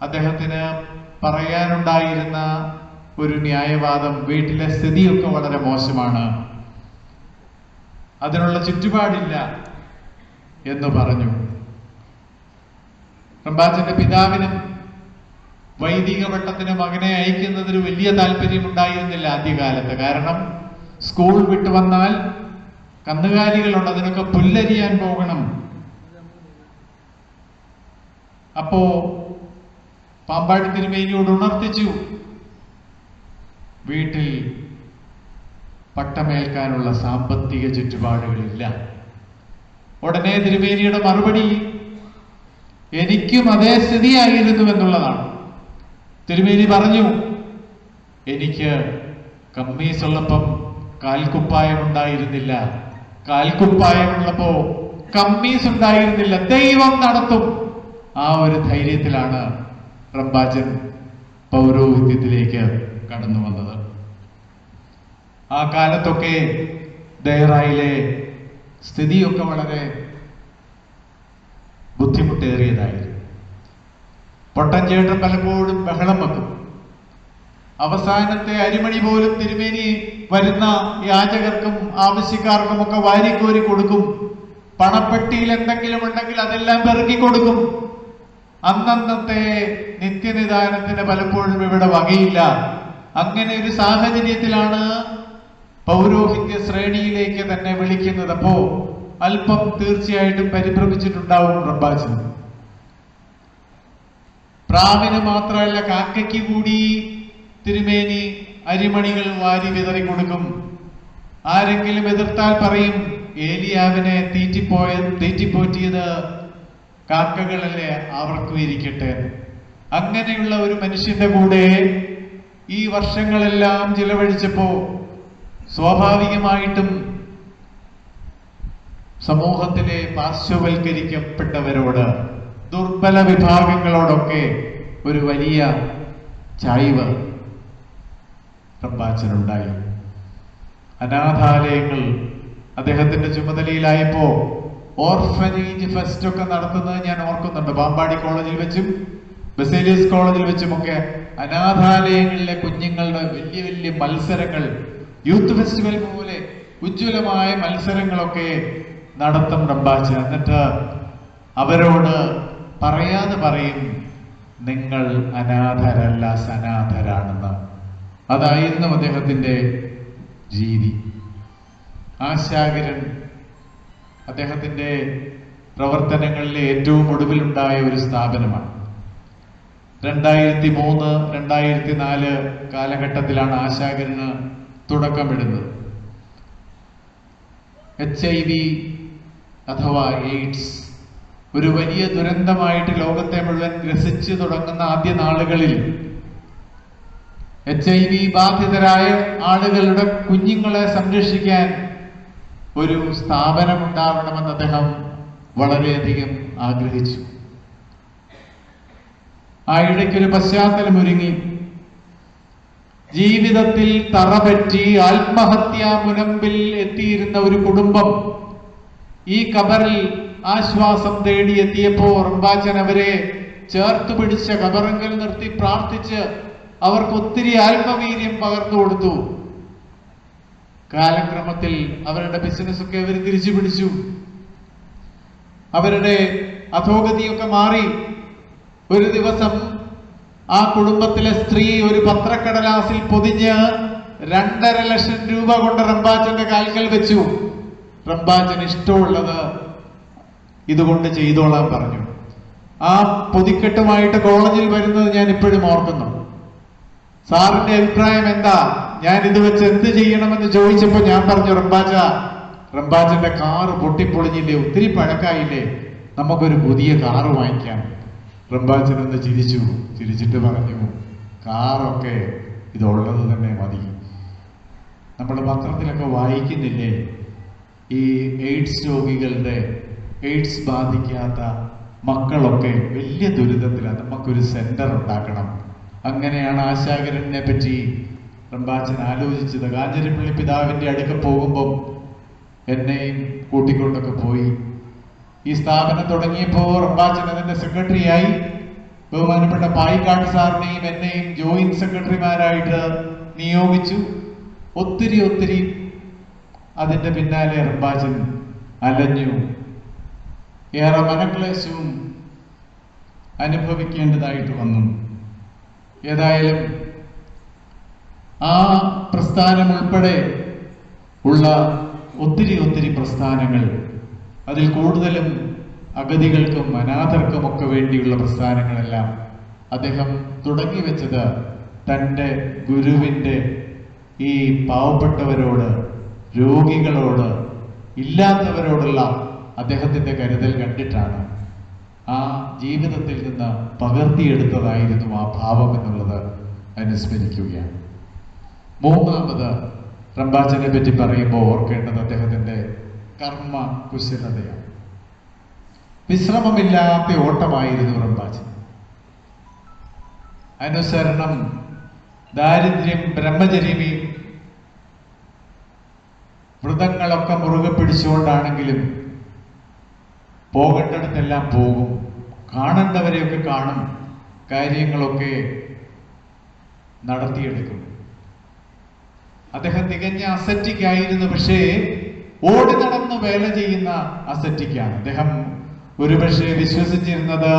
അദ്ദേഹത്തിന് പറയാനുണ്ടായിരുന്ന ഒരു ന്യായവാദം, വീട്ടിലെ സ്ഥിതിയൊക്കെ വളരെ മോശമാണ്, അതിനുള്ള ചുറ്റുപാടില്ല എന്ന് പറഞ്ഞു. റമ്പാച്ചന്റെ പിതാവിനും വൈദിക പട്ടത്തിന് മകനെ അയക്കുന്നതിന് വലിയ താല്പര്യമുണ്ടായിരുന്നില്ല ആദ്യകാലത്ത്. കാരണം സ്കൂൾ വിട്ടു വന്നാൽ കന്നുകാലികളുണ്ട്, അതിനൊക്കെ പുല്ലരിയാൻ പോകണം. അപ്പോ പാമ്പാടി തിരുമേനിയോട് ഉണർത്തിച്ചു, വീട്ടിൽ പട്ടമേൽക്കാനുള്ള സാമ്പത്തിക ചുറ്റുപാടുകളില്ല. ഉടനെ തിരുമേനിയുടെ മറുപടി എനിക്കും അതേ സ്ഥിതിയായിരുന്നു എന്നുള്ളതാണ്. തിരുമേനി പറഞ്ഞു, എനിക്ക് കമ്മീസുള്ളപ്പം കാൽക്കുപ്പായം ഉണ്ടായിരുന്നില്ല, കാൽക്കുപ്പായമുള്ളപ്പോ കമ്മീസ് ഉണ്ടായിരുന്നില്ല, ദൈവം നടത്തും. ആ ഒരു ധൈര്യത്തിലാണ് റംബാച്ചൻ പൗരോഹിത്യത്തിലേക്ക് കടന്നു വന്നത്. ആ കാലത്തൊക്കെ ദയറായിലെ സ്ഥിതിയൊക്കെ വളരെ ബുദ്ധിമുട്ടേറിയതായിരുന്നു. പൊട്ടൻചേട്ടൻ പലപ്പോഴും ബഹളം വെക്കും. അവസാനത്തെ അരിമണി പോലും തിരുമേനി വരുന്ന യാചകർക്കും ആവശ്യക്കാർക്കും ഒക്കെ വാരിക്കോരി കൊടുക്കും. പണപ്പെട്ടിയിൽ എന്തെങ്കിലും ഉണ്ടെങ്കിൽ അതെല്ലാം പെറുക്കി കൊടുക്കും. അന്നന്നത്തെ നിത്യനിദാനത്തിന് പലപ്പോഴും ഇവിടെ വകയില്ല. അങ്ങനെ ഒരു സാഹചര്യത്തിലാണ് പൗരോഹിത്യ ശ്രേണിയിലേക്ക് തന്നെ വിളിക്കുന്നത്. അപ്പോ അല്പം തീർച്ചയായിട്ടും പരിഭ്രമിച്ചിട്ടുണ്ടാവും റംബാച്ചൻ. പ്രാവിന് മാത്രമല്ല, കാക്കയ്ക്ക് കൂടി തിരുമേനി അരിമണികൾ വാരി കൊടുക്കും. ആരെങ്കിലും എതിർത്താൽ പറയും, ഏലിയാവിനെ തീറ്റിപ്പോറ്റിയത് കാക്കകളല്ലേ, അവർക്കും ഇരിക്കട്ടെ. അങ്ങനെയുള്ള ഒരു മനുഷ്യന്റെ കൂടെ ഈ വർഷങ്ങളെല്ലാം ചിലവഴിച്ചപ്പോ സ്വാഭാവികമായിട്ടും സമൂഹത്തിലെ പാർശ്വവൽക്കരിക്കപ്പെട്ടവരോട്, ദുർബല വിഭാഗങ്ങളോടൊക്കെ ഒരു വലിയ ചായ്വ് റംബാച്ചനുണ്ടായി. അനാഥാലയങ്ങൾ അദ്ദേഹത്തിന്റെ ചുമതലയിലായപ്പോ ഓർഫനേജ് ഫെസ്റ്റ് ഒക്കെ നടത്തുന്നത് ഞാൻ ഓർക്കുന്നുണ്ട്. പാമ്പാടി കോളേജിൽ വെച്ചും ബസേലിയസ് കോളേജിൽ വെച്ചുമൊക്കെ അനാഥാലയങ്ങളിലെ കുഞ്ഞുങ്ങളുടെ വലിയ വലിയ മത്സരങ്ങൾ, യൂത്ത് ഫെസ്റ്റിവൽ പോലെ ഉജ്ജ്വലമായ മത്സരങ്ങളൊക്കെ നടത്തും റംബാച്ചൻ. എന്നിട്ട് അവരോട് പറയാതെ പറയും, നിങ്ങൾ അനാഥരല്ല, സനാഥരാണെന്ന്. അതായിരുന്നു അദ്ദേഹത്തിന്റെ രീതി. ആശാകിരൺ അദ്ദേഹത്തിന്റെ പ്രവർത്തനങ്ങളിലെ ഏറ്റവും ഒടുവിലുണ്ടായ ഒരു സ്ഥാപനമാണ്. 2003, 2004 കാലഘട്ടത്തിലാണ് ആശാകിരണ് തുടക്കമിടുന്നത്. HIV അഥവാ എയ്ഡ്സ് ഒരു വലിയ ദുരന്തമായിട്ട് ലോകത്തെ മുഴുവൻ ഗ്രസിച്ചു തുടങ്ങുന്ന ആദ്യ നാളുകളിൽ HIV ബാധിതരായ ആളുകളുടെ കുഞ്ഞുങ്ങളെ സംരക്ഷിക്കാൻ ഒരു സ്ഥാപനം ഉണ്ടാവണമെന്ന് അദ്ദേഹം വളരെയധികം ആഗ്രഹിച്ചു. ആ ഇടയ്ക്കൊരു പശ്ചാത്തലം ഒരുങ്ങി. ജീവിതത്തിൽ തറപറ്റി ആത്മഹത്യാ മുനമ്പിൽ എത്തിയിരുന്ന ഒരു കുടുംബം ഈ ഖബറിൽ ആശ്വാസം തേടിയെത്തിയപ്പോ റംബാച്ചൻ അവരെ ചേർത്ത് പിടിച്ച ഖബറങ്കൽ നിർത്തി പ്രാർത്ഥിച്ച് അവർക്ക് ഒത്തിരി ആത്മവീര്യം പകർന്നു കൊടുത്തു. കാലക്രമത്തിൽ അവരുടെ ബിസിനസ് ഒക്കെ അവർ തിരിച്ചു പിടിച്ചു. അവരുടെ അധോഗതിയൊക്കെ മാറി. ഒരു ദിവസം ആ കുടുംബത്തിലെ സ്ത്രീ ഒരു പത്രക്കടലാസിൽ പൊതിഞ്ഞ് 2.5 ലക്ഷം രൂപ കൊണ്ട് റംബാച്ചന്റെ കാൽക്കൽ വെച്ചു. റംബാച്ചൻ ഇഷ്ടമുള്ളത് ഇതുകൊണ്ട് ചെയ്തോളാൻ പറഞ്ഞു. ആ പൊതിക്കെട്ടുമായിട്ട് കോളേജിൽ വരുന്നത് ഞാൻ ഇപ്പോഴും ഓർക്കുന്നു. സാറിന്റെ അഭിപ്രായം എന്താ, ഞാൻ ഇത് വെച്ച് എന്ത് ചെയ്യണമെന്ന് ചോദിച്ചപ്പോ ഞാൻ പറഞ്ഞു, റംബാച്ചന്റെ കാറ് പൊട്ടിപ്പൊളിഞ്ഞില്ലേ, ഒത്തിരി പഴക്കായില്ലേ, നമുക്കൊരു പുതിയ കാറ് വാങ്ങിക്കാം. റംബാച്ചൻ ഒന്ന് ചിരിച്ചിട്ട് പറഞ്ഞു, കാറൊക്കെ ഇതുള്ളത് തന്നെ മതി. നമ്മൾ പത്രത്തിലൊക്കെ വായിക്കുന്നില്ലേ, ഈ എയ്ഡ്സ് രോഗികളുടെ, എയ്ഡ്സ് ബാധിക്കാത്ത മക്കളൊക്കെ വലിയ ദുരിതത്തിലാണ്, നമുക്കൊരു സെന്റർ ഉണ്ടാക്കണം. അങ്ങനെയാണ് ആശാകിരണിനെ പറ്റി റംബാച്ചൻ ആലോചിച്ചത്. കാഞ്ഞിരപ്പള്ളി പിതാവിന്റെ അടുക്ക പോകുമ്പം എന്നെയും കൂട്ടിക്കൊണ്ടൊക്കെ പോയി. ഈ സ്ഥാപനം തുടങ്ങിയപ്പോൾ റംബാച്ചൻ അതിന്റെ സെക്രട്ടറിയായി. ബഹുമാനപ്പെട്ട പായിക്കാട്ട് സാറിനെയും എന്നെയും ജോയിന്റ് സെക്രട്ടറിമാരായിട്ട് നിയോഗിച്ചു. ഒത്തിരി അതിന്റെ പിന്നാലെ റംബാച്ചൻ അലഞ്ഞു. ഏറെ മനക്ലേശവും അനുഭവിക്കേണ്ടതായിട്ട് വന്നു. ഏതായാലും ആ പ്രസ്ഥാനം ഉൾപ്പെടെ ഉള്ള ഒത്തിരി പ്രസ്ഥാനങ്ങൾ, അതിൽ കൂടുതലും അഗതികൾക്കും അനാഥർക്കുമൊക്കെ വേണ്ടിയുള്ള പ്രസ്ഥാനങ്ങളെല്ലാം അദ്ദേഹം തുടങ്ങി വെച്ചത് തൻ്റെ ഗുരുവിൻ്റെ ഈ പാവപ്പെട്ടവരോട്, രോഗികളോട്, ഇല്ലാത്തവരോടുള്ള അദ്ദേഹത്തിൻ്റെ കരുതൽ കണ്ടിട്ടാണ് ആ ജീവിതത്തിൽ നിന്ന് പകർത്തിയെടുത്തതായിരുന്നു ആ ഭാവം എന്നുള്ളത് അനുസ്മരിക്കുകയാണ്. മൂന്നാമത് റംബാച്ചനെ പറ്റി പറയുമ്പോൾ ഓർക്കേണ്ടത് അദ്ദേഹത്തിൻ്റെ കർമ്മ കുശലതയാണ്. വിശ്രമമില്ലാത്ത ഓട്ടമായിരുന്നു റംബാച്ചൻ. അനുസരണം, ദാരിദ്ര്യം, ബ്രഹ്മചര്യവും വ്രതങ്ങളൊക്കെ മുറുകെ പിടിച്ചുകൊണ്ടാണെങ്കിലും പോകേണ്ടിടത്തെല്ലാം പോകും, കാണേണ്ടവരെയൊക്കെ കാണും, കാര്യങ്ങളൊക്കെ നടത്തിയെടുക്കും. അദ്ദേഹം തികഞ്ഞ അസറ്റിക്കായിരുന്നു, പക്ഷേ ഓടി നടന്ന് വേല ചെയ്യുന്ന അസറ്റിക്കാണ്. അദ്ദേഹം ഒരുപക്ഷെ വിശ്വസിച്ചിരുന്നത്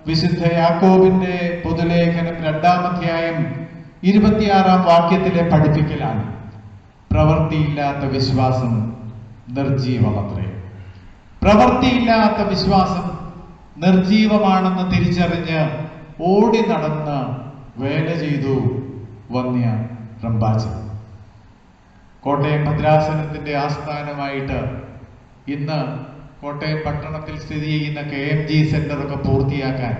വിശുദ്ധ യാക്കോബിന്റെ പൊതുലേഖനം 2-ാം അധ്യായം 26-ാം വാക്യത്തിലെ പഠിപ്പിക്കലാണ്. പ്രവൃത്തിയില്ലാത്ത വിശ്വാസം നിർജീവമത്രേ. പ്രവൃത്തിയില്ലാത്ത വിശ്വാസം നിർജീവമാണെന്ന് തിരിച്ചറിഞ്ഞ് ഓടി നടന്ന് വേല ചെയ്തു വന്യ റംബാച്ചൻ. കോട്ടയം ഭദ്രാസനത്തിന്റെ ആസ്ഥാനമായിട്ട് ഇന്ന് കോട്ടയം പട്ടണത്തിൽ സ്ഥിതി ചെയ്യുന്ന KMG സെന്ററൊക്കെ പൂർത്തിയാക്കാൻ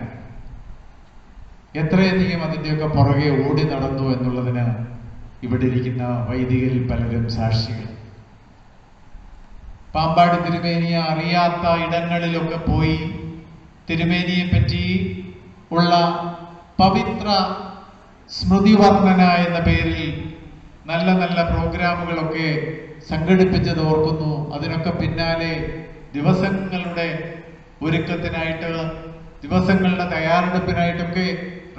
എത്രയധികം അതിൻ്റെയൊക്കെ പുറകെ ഓടി നടന്നു എന്നുള്ളതിന് ഇവിടെ ഇരിക്കുന്ന വൈദികരിൽ പലരും സാക്ഷികൾ. പാമ്പാടി തിരുമേനിയെ അറിയാത്ത ഇടങ്ങളിലൊക്കെ പോയി തിരുമേനിയെ പറ്റി ഉള്ള പവിത്ര സ്മൃതി വർണ്ണന എന്ന പേരിൽ നല്ല നല്ല പ്രോഗ്രാമുകളൊക്കെ സംഘടിപ്പിച്ചത് ഓർക്കുന്നു. അതിനൊക്കെ പിന്നാലെ ദിവസങ്ങളുടെ ഒരുക്കത്തിനായിട്ട്, ദിവസങ്ങളുടെ തയ്യാറെടുപ്പിനായിട്ടൊക്കെ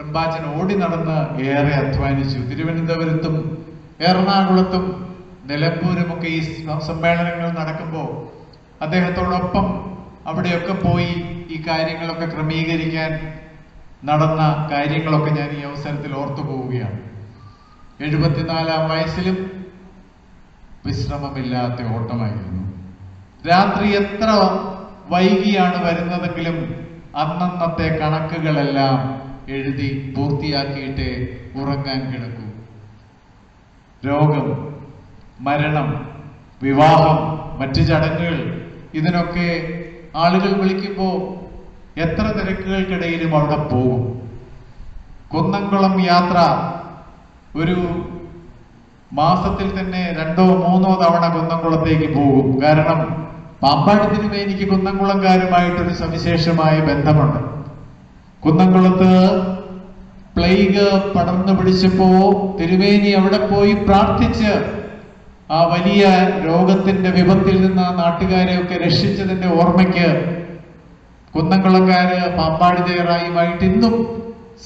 റംബാച്ചൻ ഓടി നടന്ന് ഏറെ അധ്വാനിച്ചു. തിരുവനന്തപുരത്തും എറണാകുളത്തും നിലമ്പൂരുമൊക്കെ ഈ സമ്മേളനങ്ങൾ നടക്കുമ്പോൾ അദ്ദേഹത്തോടൊപ്പം അവിടെയൊക്കെ പോയി ഈ കാര്യങ്ങളൊക്കെ ക്രമീകരിക്കാൻ നടന്ന കാര്യങ്ങളൊക്കെ ഞാൻ ഈ അവസരത്തിൽ ഓർത്തു പോവുകയാണ്. 74-ാം വയസ്സിലും വിശ്രമമില്ലാത്ത ഓട്ടമായിരുന്നു. രാത്രി എത്ര വൈകിയാണ് വരുന്നതെങ്കിലും അന്നന്നത്തെ കണക്കുകളെല്ലാം എഴുതി പൂർത്തിയാക്കിയിട്ടേ ഉറങ്ങാൻ കിടക്കൂ. രോഗം, മരണം, വിവാഹം, മറ്റു ചടങ്ങുകൾ, ഇതിനൊക്കെ ആളുകൾ വിളിക്കുമ്പോൾ എത്ര തിരക്കുകൾക്കിടയിലും അവിടെ പോകും. കുന്നംകുളം യാത്ര ഒരു മാസത്തിൽ തന്നെ 2-3 തവണ കുന്നംകുളത്തേക്ക് പോകും. കാരണം പാമ്പാടി തിരുമേനിക്ക് കുന്നംകുളംകാരുമായിട്ടൊരു സവിശേഷമായ ബന്ധമുണ്ട്. കുന്നംകുളത്ത് പ്ലേഗ് പടർന്നു പിടിച്ചപ്പോ തിരുമേനി അവിടെ പോയി പ്രാർത്ഥിച്ച് ആ വലിയ രോഗത്തിന്റെ വിപത്തിൽ നിന്ന് ആ നാട്ടുകാരെയൊക്കെ രക്ഷിച്ചതിന്റെ ഓർമ്മയ്ക്ക് കുന്നംകുളംകാര് പാമ്പാടി തയ്യാറായുമായിട്ട് ഇന്നും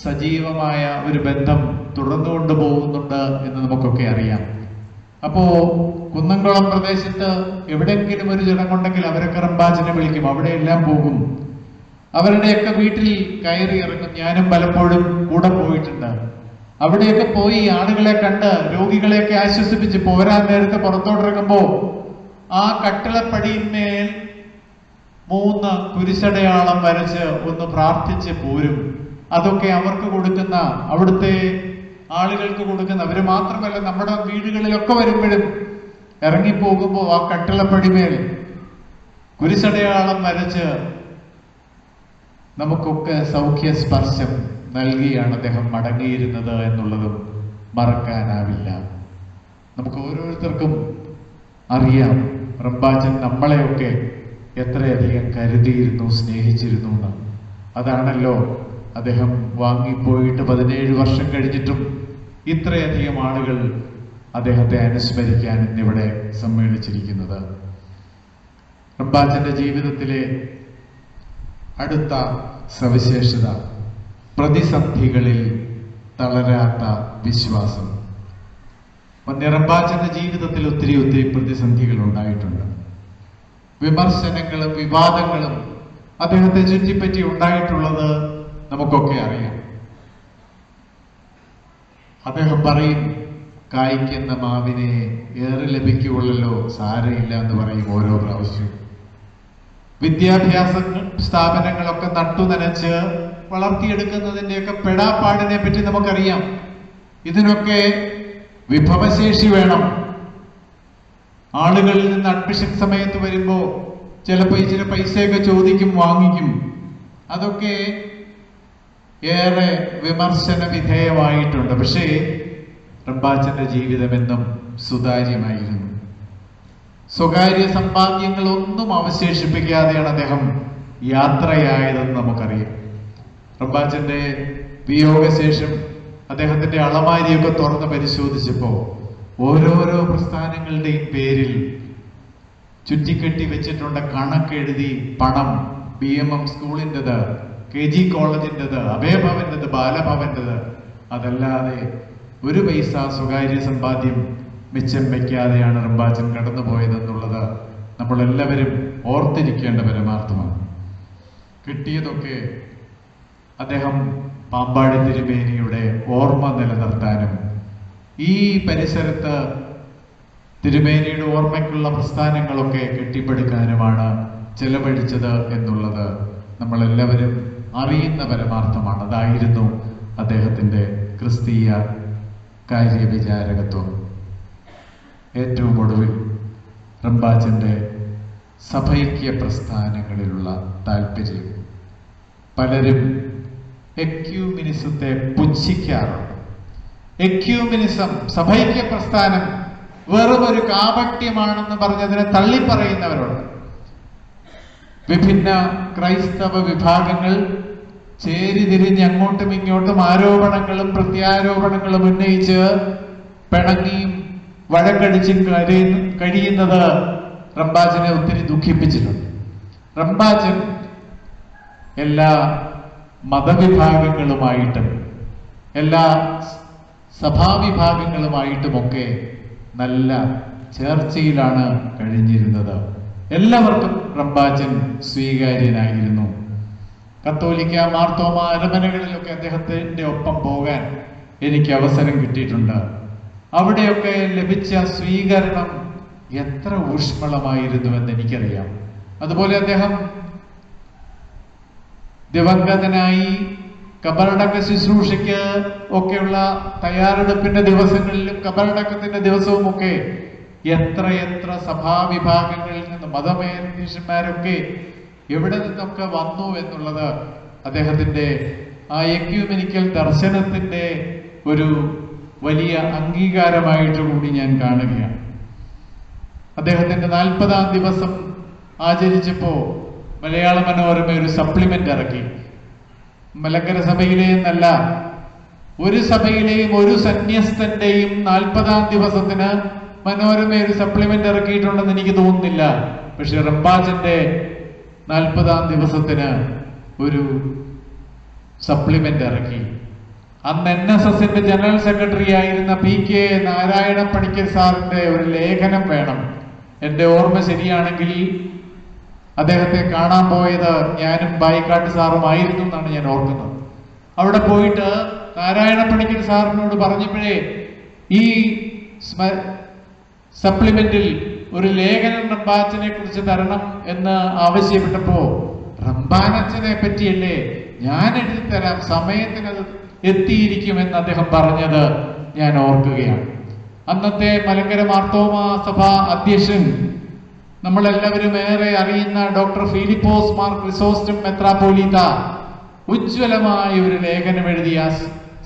സജീവമായ ഒരു ബന്ധം തുടർന്നു കൊണ്ടുപോകുന്നുണ്ട് എന്ന് നമുക്കൊക്കെ അറിയാം. അപ്പോ കുന്നംകുളം പ്രദേശത്ത് എവിടെയെങ്കിലും ഒരു ചടങ്ങുണ്ടെങ്കിൽ അവരൊക്കെ റംബാച്ചനെ വിളിക്കും, അവിടെയെല്ലാം പോകും. അവരുടെയൊക്കെ വീട്ടിൽ കയറി ഇറങ്ങും. ഞാനും പലപ്പോഴും കൂടെ പോയിട്ടുണ്ട്. അവിടെയൊക്കെ പോയി ആളുകളെ കണ്ട് രോഗികളെയൊക്കെ ആശ്വസിപ്പിച്ച് പോരാൻ നേരത്തെ പുറത്തോട്ടിറങ്ങുമ്പോ ആ കട്ടിളപ്പടിയിന്മേൽ 3 കുരിശടയാളം വരച്ച് ഒന്ന് പ്രാർത്ഥിച്ച് പോരും. അതൊക്കെ അവർക്ക് കൊടുക്കുന്ന, അവിടുത്തെ ആളുകൾക്ക് കൊടുക്കുന്ന, അവര് മാത്രമല്ല നമ്മുടെ വീടുകളിലൊക്കെ വരുമ്പോഴും ഇറങ്ങിപ്പോകുമ്പോൾ ആ കട്ടിളപ്പടിമേൽ കുരിശടയാളം വരച്ച് നമുക്കൊക്കെ സൗഖ്യ സ്പർശം നൽകിയാണ് അദ്ദേഹം മടങ്ങിയിരുന്നത് എന്നുള്ളതും മറക്കാനാവില്ല. നമുക്ക് ഓരോരുത്തർക്കും അറിയാം റംബാച്ചൻ നമ്മളെയൊക്കെ എത്രയധികം കരുതിയിരുന്നു, സ്നേഹിച്ചിരുന്നു എന്ന്. അതാണല്ലോ അദ്ദേഹം വാങ്ങിപ്പോയിട്ട് 17 വർഷം കഴിഞ്ഞിട്ടും ഇത്രയധികം ആളുകൾ അദ്ദേഹത്തെ അനുസ്മരിക്കാൻ ഇന്നിവിടെ സമ്മേളിച്ചിരിക്കുന്നത്. റംബാച്ചന്റെ ജീവിതത്തിലെ അടുത്ത സവിശേഷത പ്രതിസന്ധികളിൽ തളരാത്ത വിശ്വാസം. റംബാച്ചന്റെ ജീവിതത്തിൽ ഒത്തിരി പ്രതിസന്ധികൾ ഉണ്ടായിട്ടുണ്ട്. വിമർശനങ്ങളും വിവാദങ്ങളും അദ്ദേഹത്തെ ചുറ്റിപ്പറ്റി ഉണ്ടായിട്ടുള്ളത് നമുക്കൊക്കെ അറിയാം. അദ്ദേഹം പറയും, കായ്ക്കുന്ന മാവിനെ ഏറെ ലഭിക്കുള്ളല്ലോ, സാരയില്ല എന്ന് പറയും ഓരോ പ്രാവശ്യവും. വിദ്യാഭ്യാസ സ്ഥാപനങ്ങളൊക്കെ നട്ടുനനച്ച് വളർത്തിയെടുക്കുന്നതിൻ്റെയൊക്കെ പെടാപ്പാടിനെ പറ്റി നമുക്കറിയാം. ഇതിനൊക്കെ വിഭവശേഷി വേണം. ആളുകളിൽ നിന്ന് അഡ്മിഷൻ സമയത്ത് വരുമ്പോൾ ചിലപ്പോൾ ഇച്ചിരി പൈസയൊക്കെ ചോദിക്കും, വാങ്ങിക്കും. അതൊക്കെ ഏറെ വിമർശന വിധേയമായിട്ടുണ്ട്. പക്ഷേ റംബാച്ചന്റെ ജീവിതം എന്നും സുതാര്യമായിരുന്നു. സ്വകാര്യ സമ്പാദ്യങ്ങളൊന്നും അവശേഷിപ്പിക്കാതെയാണ് അദ്ദേഹം യാത്രയായതെന്ന് നമുക്കറിയാം. റംബാച്ചന്റെ വിയോഗശേഷം അദ്ദേഹത്തിന്റെ അളമാരിയൊക്കെ തുറന്ന് പരിശോധിച്ചപ്പോൾ ഓരോരോ പ്രസ്ഥാനങ്ങളുടെയും പേരിൽ ചുറ്റിക്കെട്ടി വെച്ചിട്ടുണ്ട് കണക്കെഴുതി പണം. BMM സ്കൂളിൻ്റെത്, KG കോളേജിൻ്റെത്, അഭയഭവൻ്റെത്, ബാലഭവൻ്റെത്. അതല്ലാതെ ഒരു പൈസ സ്വകാര്യ സമ്പാദ്യം മിച്ചം വയ്ക്കാതെയാണ് റംബാച്ചൻ കടന്നുപോയതെന്നുള്ളത് നമ്മളെല്ലാവരും ഓർത്തിരിക്കേണ്ട പരമാർത്ഥമാണ്. കിട്ടിയതൊക്കെ അദ്ദേഹം പാമ്പാടി തിരുമേനിയുടെ ഓർമ്മ നിലനിർത്താനും ഈ പരിസരത്ത് തിരുമേനിയുടെ ഓർമ്മയ്ക്കുള്ള പ്രസ്ഥാനങ്ങളൊക്കെ കെട്ടിപ്പടുക്കാനുമാണ് ചെലവഴിച്ചത് എന്നുള്ളത് നമ്മളെല്ലാവരും അറിയുന്ന പരമാർത്ഥമാണ്. അതായിരുന്നു അദ്ദേഹത്തിൻ്റെ ക്രിസ്തീയ കാര്യവിചാരകത്വം. ഏറ്റവും ഒടുവിൽ റംബാച്ചന്റെ സഭൈക്യ പ്രസ്ഥാനങ്ങളിലുള്ള താല്പര്യം. പലരും എക്യൂമിനിസത്തെ പുച്ഛിക്കാറുണ്ട്. എക്യൂമിനിസം, സഭൈക്യ പ്രസ്ഥാനം വെറും ഒരു കാപട്യമാണെന്ന് പറഞ്ഞതിനെ തള്ളിപ്പറയുന്നവരുണ്ട്. വിഭിന്ന ക്രൈസ്തവ വിഭാഗങ്ങൾ ചേരിതിരിഞ്ഞ് അങ്ങോട്ടും ഇങ്ങോട്ടും ആരോപണങ്ങളും പ്രത്യാരോപണങ്ങളും ഉന്നയിച്ച് പിണങ്ങിയും വഴക്കടിച്ചും കഴിയുന്നത് റംബാച്ചനെ ഒത്തിരി ദുഃഖിപ്പിച്ചിട്ടുണ്ട്. റംബാച്ചൻ എല്ലാ മതവിഭാഗങ്ങളുമായിട്ടും എല്ലാ സഭാവിഭാഗങ്ങളുമായിട്ടുമൊക്കെ നല്ല ചേർച്ചയിലാണ് കഴിഞ്ഞിരുന്നത്. എല്ലാവർക്കും റംബാച്ചൻ സ്വീകാര്യനായിരുന്നു. കത്തോലിക്ക മാർത്തോമ അരമനകളിലൊക്കെ അദ്ദേഹത്തിന്റെ ഒപ്പം പോകാൻ എനിക്ക് അവസരം കിട്ടിയിട്ടുണ്ട്. അവിടെയൊക്കെ ലഭിച്ച സ്വീകരണം എത്ര ഊഷ്മളമായിരുന്നുവെന്ന് എനിക്കറിയാം. അതുപോലെ അദ്ദേഹം ദിവംഗതനായി കബറടക്ക ശുശ്രൂഷയ്ക്ക് ഒക്കെയുള്ള തയ്യാറെടുപ്പിന്റെ ദിവസങ്ങളിലും കബറടക്കത്തിന്റെ ദിവസവും ഒക്കെ എത്ര സഭാവിഭാഗങ്ങളിൽ നിന്ന് മതമേലീശന്മാരൊക്കെ എവിടെ നിന്നൊക്കെ വന്നു എന്നുള്ളത് അദ്ദേഹത്തിന്റെ ആ എക്യൂമെനിക്കൽ ദർശനത്തിന്റെ ഒരു വലിയ അംഗീകാരമായിട്ട് കൂടി ഞാൻ കാണുകയാണ്. അദ്ദേഹത്തിന്റെ 40-ാം ദിവസം ആചരിച്ചപ്പോ മലയാള മനോരമ ഒരു സപ്ലിമെന്റ് ഇറക്കി. മലങ്കര സഭയിലെ എന്നല്ല, ഒരു സഭയിലെയും ഒരു സന്യസ്തന്റെയും 40-ാം ദിവസത്തിന് മനോരമ ഒരു സപ്ലിമെന്റ് ഇറക്കിയിട്ടുണ്ടെന്ന് എനിക്ക് തോന്നുന്നില്ല. പക്ഷെ റംബാച്ചന്റെ 40-ാം ദിവസത്തിന് ഒരു സപ്ലിമെന്റ് ഇറക്കി. അന്ന് NSSന്റെ ജനറൽ സെക്രട്ടറി ആയിരുന്ന PK നാരായണ പണിക്കർ സാറിന്റെ ഒരു ലേഖനം വേണം. എൻ്റെ ഓർമ്മ ശരിയാണെങ്കിൽ അദ്ദേഹത്തെ കാണാൻ പോയത് ഞാനും ബായിക്കാട്ട് സാറുമായിരുന്നു എന്നാണ് ഞാൻ ഓർക്കുന്നത്. അവിടെ പോയിട്ട് നാരായണ പണിക്കർ സാറിനോട് പറഞ്ഞപ്പോഴേ ഈ സപ്ലിമെന്റിൽ ഒരു ലേഖനം റംബാച്ചനെ കുറിച്ച് തരണം എന്ന് ആവശ്യപ്പെട്ടപ്പോ റംബാനച്ചനെ പറ്റിയല്ലേ, ഞാൻ എഴുതി തരാം, സമയത്തിനത് എത്തിയിരിക്കുമെന്ന് അദ്ദേഹം പറഞ്ഞത് ഞാൻ ഓർക്കുകയാണ്. അന്നത്തെ മലങ്കര മാർത്തോമ സഭ അധ്യക്ഷൻ, നമ്മളെല്ലാവരും ഏറെ അറിയുന്ന ഡോക്ടർ ഫിലിപ്പോസ് മാർ ക്രിസോസ്റ്റം മെത്രാപ്പോലീത്ത ഉജ്ജ്വലമായ ഒരു ലേഖനം എഴുതിയ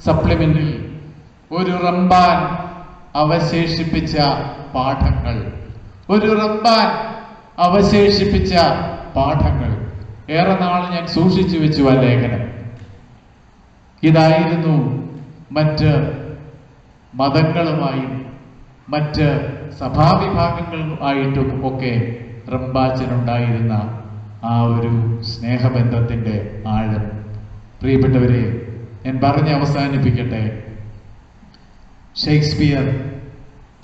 സപ്ലിമെന്റിൽ ഒരു റംബാൻ അവശേഷിപ്പിച്ച പാഠങ്ങൾ, ഒരു റംബാൻ അവശേഷിപ്പിച്ച പാഠങ്ങൾ. ഏറെ നാൾ ഞാൻ സൂക്ഷിച്ചു വെച്ചു ആ ലേഖനം. ഇതായിരുന്നു മറ്റ് മതങ്ങളുമായും മറ്റ് സഭാവിഭാഗങ്ങളുമായിട്ടും ഒക്കെ റംബാച്ചനുണ്ടായിരുന്ന ആ ഒരു സ്നേഹബന്ധത്തിന്റെ ആഴം. പ്രിയപ്പെട്ടവരെ, ഞാൻ പറഞ്ഞ് അവസാനിപ്പിക്കട്ടെ. ഷേക്സ്പിയർ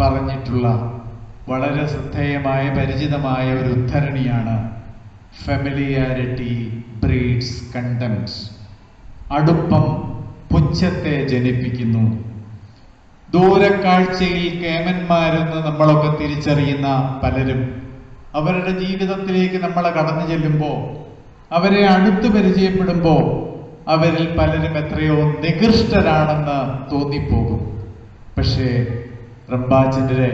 പറഞ്ഞിട്ടുള്ള വളരെ ശ്രദ്ധേയമായ പരിചിതമായ ഒരു ഉദ്ധരണിയാണ് ഫെമിലിയാരിറ്റി ബ്രീഡ്സ് കണ്ടംപ്റ്റ്. അടുപ്പം പുച്ഛത്തെ ജനിപ്പിക്കുന്നു. ദൂരക്കാഴ്ചയിൽ കേമന്മാരെന്ന് നമ്മളൊക്കെ തിരിച്ചറിയുന്ന പലരും അവരുടെ ജീവിതത്തിലേക്ക് നമ്മൾ കടന്നു ചെല്ലുമ്പോൾ, അവരെ അടുത്ത് പരിചയപ്പെടുമ്പോൾ അവരിൽ പലരും എത്രയോ നികൃഷ്ടരാണെന്ന് തോന്നിപ്പോകും. പക്ഷേ റംബാച്ചന്റെ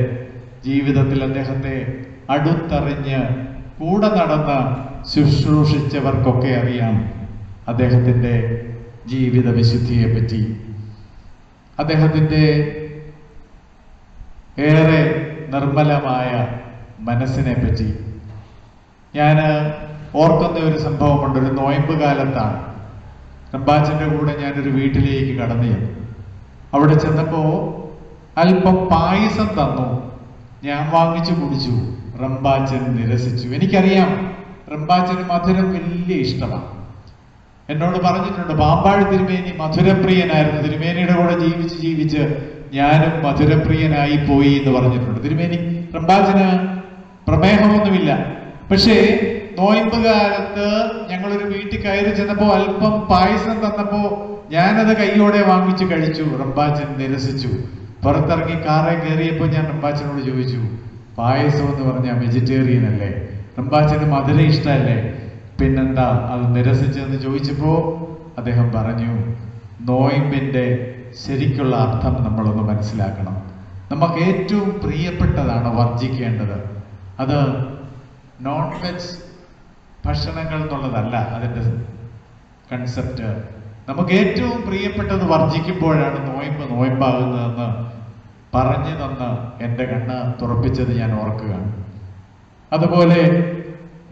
ജീവിതത്തിൽ അദ്ദേഹത്തെ അടുത്തറിഞ്ഞ് കൂടെ നടന്ന് ശുശ്രൂഷിച്ചവർക്കൊക്കെ അറിയാം അദ്ദേഹത്തിൻ്റെ ജീവിത വിശുദ്ധിയെ പറ്റി, അദ്ദേഹത്തിൻ്റെ ഏറെ നിർമ്മലമായ മനസ്സിനെ പറ്റി. ഞാൻ ഓർക്കുന്ന ഒരു സംഭവമുണ്ട്. ഒരു നോയമ്പ് കാലത്താണ് റംബാച്ചൻ്റെ കൂടെ ഞാനൊരു വീട്ടിലേക്ക് കടന്നു ചെന്നു. അവിടെ ചെന്നപ്പോൾ അല്പം പായസം തന്നു. ഞാൻ വാങ്ങിച്ചു കുടിച്ചു. റംബാച്ചൻ നിരസിച്ചു. എനിക്കറിയാം റംബാച്ചന് മധുരം വലിയ ഇഷ്ടമാണ്. എന്നോട് പറഞ്ഞിട്ടുണ്ട്, പാമ്പാഴ് തിരുമേനി മധുരപ്രിയനായിരുന്നു, തിരുമേനിയുടെ കൂടെ ജീവിച്ച് ഞാനും മധുരപ്രിയനായി പോയി എന്ന് പറഞ്ഞിട്ടുണ്ട്. തിരുമേനി റംബാച്ചന് പ്രമേഹമൊന്നുമില്ല. പക്ഷേ നോയമ്പ് കാലത്ത് ഞങ്ങളൊരു വീട്ടിൽ കയറി ചെന്നപ്പോൾ അല്പം പായസം തന്നപ്പോൾ ഞാനത് കൈയോടെ വാങ്ങിച്ചു കഴിച്ചു. റംബാച്ചൻ നിരസിച്ചു. പുറത്തിറങ്ങി കാറെ കയറിയപ്പോൾ ഞാൻ റംബാച്ചനോട് ചോദിച്ചു, പായസം എന്ന് പറഞ്ഞാൽ വെജിറ്റേറിയൻ അല്ലേ, റംബാച്ചന് മധുര ഇഷ്ടമല്ലേ, പിന്നെന്താ അത് നിരസിച്ചതെന്ന് ചോദിച്ചപ്പോൾ അദ്ദേഹം പറഞ്ഞു, നോയമ്പിൻ്റെ ശരിക്കുള്ള അർത്ഥം നമ്മളൊന്ന് മനസ്സിലാക്കണം. നമുക്ക് ഏറ്റവും പ്രിയപ്പെട്ടതാണ് വർജിക്കേണ്ടത്. അത് നോൺ വെജ് ഭക്ഷണങ്ങൾ എന്നുള്ളതല്ല അതിൻ്റെ കൺസെപ്റ്റ്. നമുക്ക് ഏറ്റവും പ്രിയപ്പെട്ടത് വർജിക്കുമ്പോഴാണ് നോയമ്പാകുന്നതെന്ന് പറഞ്ഞു തന്ന് എൻ്റെ കണ്ണ് തുറപ്പിച്ചത് ഞാൻ ഓർക്കുകയാണ്. അതുപോലെ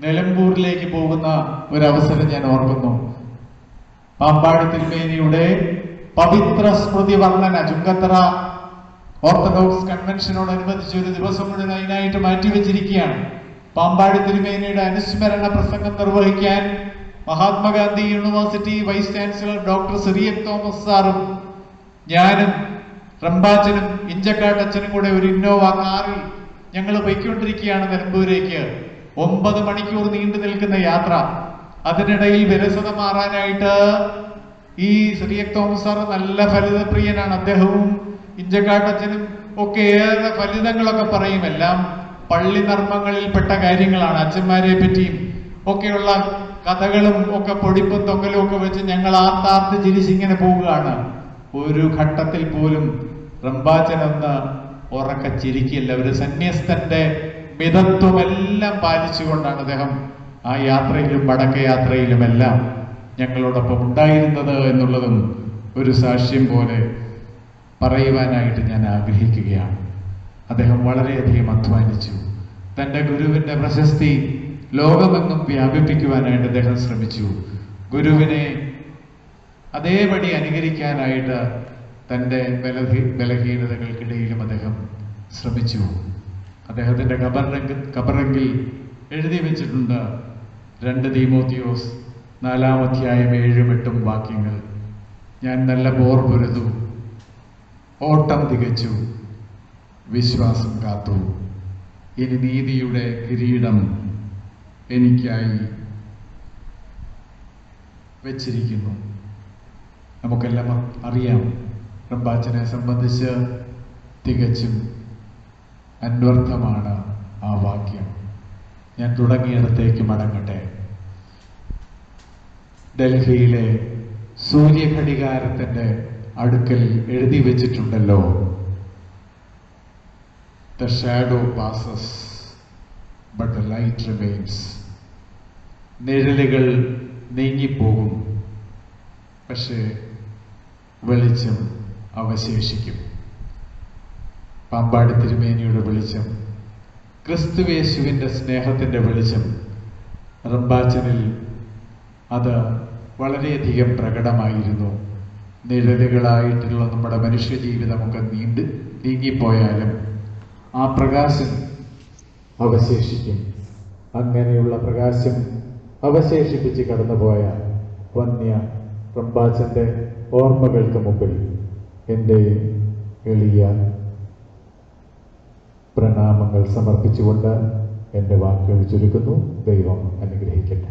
നിലമ്പൂരിലേക്ക് പോകുന്ന ഒരവസരം ഞാൻ ഓർക്കുന്നു. പാമ്പാട് തിരുമേനിയുടെ പവിത്ര സ്മൃതി വർണ്ണന ചുങ്കത്തറ ഓർത്തഡോക്സ് കൺവെൻഷനോടനുബന്ധിച്ച് ഒരു ദിവസം മുഴുവൻ അതിനായിട്ട് മാറ്റിവെച്ചിരിക്കുകയാണ്. പാമ്പാട് തിരുമേനിയുടെ അനുസ്മരണ പ്രസംഗം നിർവഹിക്കാൻ Mahatma Gandhi university vice chancellor doctor Cyriac Thomas സാറും ഞാനും റംബാച്ചനും ഇഞ്ചക്കാട്ടച്ഛനും കൂടെ ഒരു ഇന്നോവ കാറിൽ ഞങ്ങൾ പോയിക്കൊണ്ടിരിക്കുകയാണ് നിലമ്പൂരേക്ക്. 9 മണിക്കൂർ നീണ്ടു നിൽക്കുന്ന യാത്ര. അതിനിടയിൽ വിരസത മാറാനായിട്ട് ഈ സിറിയക് തോമസ് സാറ് നല്ല ഫലിതപ്രിയനാണ്. അദ്ദേഹവും ഇഞ്ചക്കാട്ടച്ഛനും ഒക്കെ ഏറെ ഫലിതങ്ങളൊക്കെ പറയും. എല്ലാം പള്ളി നർമ്മങ്ങളിൽപ്പെട്ട കാര്യങ്ങളാണ്. അച്ഛന്മാരെ പറ്റിയും ഒക്കെയുള്ള കഥകളും ഒക്കെ പൊടിപ്പും തൊക്കലും ഒക്കെ വെച്ച് ഞങ്ങൾ ആർത്താർത്ത് ചിരിച്ചിങ്ങനെ പോവുകയാണ്. ഒരു ഘട്ടത്തിൽ പോലും റംബാച്ചൻ ഒന്ന് ഉറക്ക ചിരിക്കില്ല. ഒരു സന്യസ്തന്റെ മിതത്വമെല്ലാം പാലിച്ചുകൊണ്ടാണ് അദ്ദേഹം ആ യാത്രയിലും മടക്കയാത്രയിലുമെല്ലാം ഞങ്ങളോടൊപ്പം ഉണ്ടായിരുന്നത് എന്നുള്ളതും ഒരു സാക്ഷ്യം പോലെ പറയുവാനായിട്ട് ഞാൻ ആഗ്രഹിക്കുകയാണ്. അദ്ദേഹം വളരെയധികം അധ്വാനിച്ചു. തൻ്റെ ഗുരുവിൻ്റെ പ്രശസ്തി ലോകമെങ്ങും വ്യാപിപ്പിക്കുവാനായിട്ട് അദ്ദേഹം ശ്രമിച്ചു. ഗുരുവിനെ അതേപടി അനുകരിക്കാനായിട്ട് തൻ്റെ ബലഹീനതകൾക്കിടയിലും അദ്ദേഹം ശ്രമിച്ചു. അദ്ദേഹത്തിൻ്റെ കബറെങ്കിൽ എഴുതി വെച്ചിട്ടുണ്ട് 2 തീമോത്തിയോസ് 4-ാം അധ്യായം 7-8 വാക്യങ്ങൾ. ഞാൻ നല്ല പോർ പൊരുതു, ഓട്ടം തികച്ചു, വിശ്വാസം കാത്തു, ഇനി നീതിയുടെ കിരീടം എനിക്കായി വെച്ചിരിക്കുന്നു. നമുക്കെല്ലാം അറിയാം റംബാച്ചനെ സംബന്ധിച്ച് തികച്ചും അന്വർത്ഥമാണ് ആ വാക്യം. ഞാൻ തുടങ്ങിയിടത്തേക്ക് മടങ്ങട്ടെ. ഡൽഹിയിലെ സൂര്യഘടികാരത്തിൻ്റെ അടുക്കൽ എഴുതി വെച്ചിട്ടുണ്ടല്ലോ, The shadow passes, but the light remains. നിഴലുകൾ നീങ്ങിപ്പോകും, പക്ഷേ വെളിച്ചം അവശേഷിക്കും. പാമ്പാട് തിരുമേനിയുടെ വെളിച്ചം, ക്രിസ്തുവേശുവിൻ്റെ സ്നേഹത്തിൻ്റെ വെളിച്ചം റംബാച്ചനിൽ അത് വളരെയധികം പ്രകടമായിരുന്നു. നിഴലുകളായിട്ടുള്ള നമ്മുടെ മനുഷ്യജീവിതമൊക്കെ നീങ്ങിപ്പോയാലും ആ പ്രകാശം അവശേഷിക്കും. അങ്ങനെയുള്ള പ്രകാശം അവശേഷിപ്പിച്ച് കടന്നുപോയ വന്യ റംബാച്ചൻ്റെ ഓർമ്മകൾക്ക് മുമ്പിൽ എൻ്റെ എളിയ പ്രണാമങ്ങൾ സമർപ്പിച്ചുകൊണ്ട് എൻ്റെ വാക്കുകൾ ചുരുക്കുന്നു. ദൈവം അനുഗ്രഹിക്കട്ടെ.